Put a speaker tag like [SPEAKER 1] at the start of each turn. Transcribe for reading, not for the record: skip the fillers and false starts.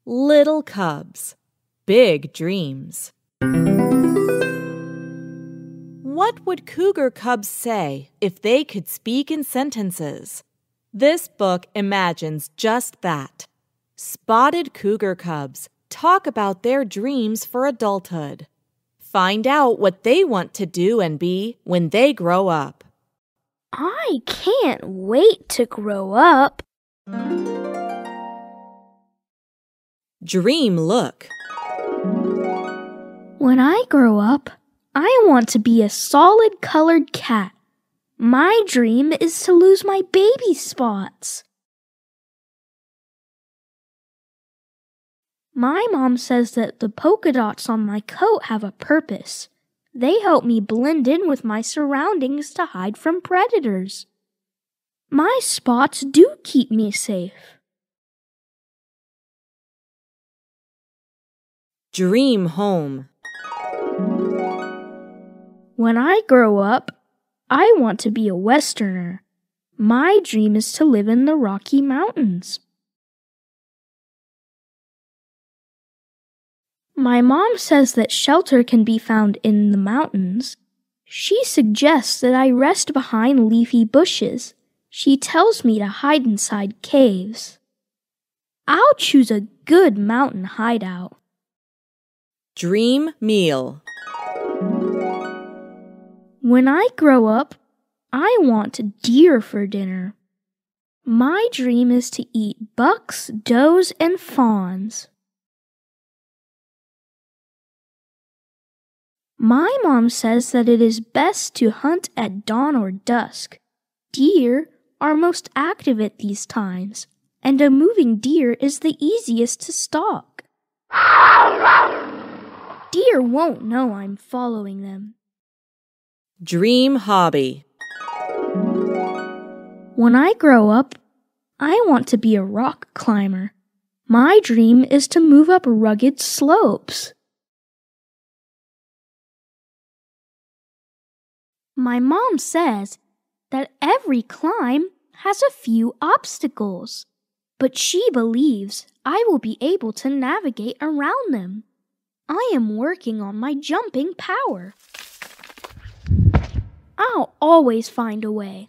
[SPEAKER 1] Little cubs, big dreams. What would cougar cubs say if they could speak in sentences? This book imagines just that. Spotted cougar cubs talk about their dreams for adulthood. Find out what they want to do and be when they grow up.
[SPEAKER 2] I can't wait to grow up.
[SPEAKER 1] Dream look.
[SPEAKER 2] When I grow up, I want to be a solid-colored cat. My dream is to lose my baby spots. My mom says that the polka dots on my coat have a purpose. They help me blend in with my surroundings to hide from predators. My spots do keep me safe.
[SPEAKER 1] Dream home.
[SPEAKER 2] When I grow up, I want to be a Westerner. My dream is to live in the Rocky Mountains. My mom says that shelter can be found in the mountains. She suggests that I rest behind leafy bushes. She tells me to hide inside caves. I'll choose a good mountain hideout.
[SPEAKER 1] Dream meal.
[SPEAKER 2] When I grow up, I want deer for dinner. My dream is to eat bucks, does, and fawns. My mom says that it is best to hunt at dawn or dusk. Deer are most active at these times, and a moving deer is the easiest to stalk. Deer won't know I'm following them.
[SPEAKER 1] Dream hobby.
[SPEAKER 2] When I grow up, I want to be a rock climber. My dream is to move up rugged slopes. My mom says that every climb has a few obstacles, but she believes I will be able to navigate around them. I am working on my jumping power. I'll always find a way.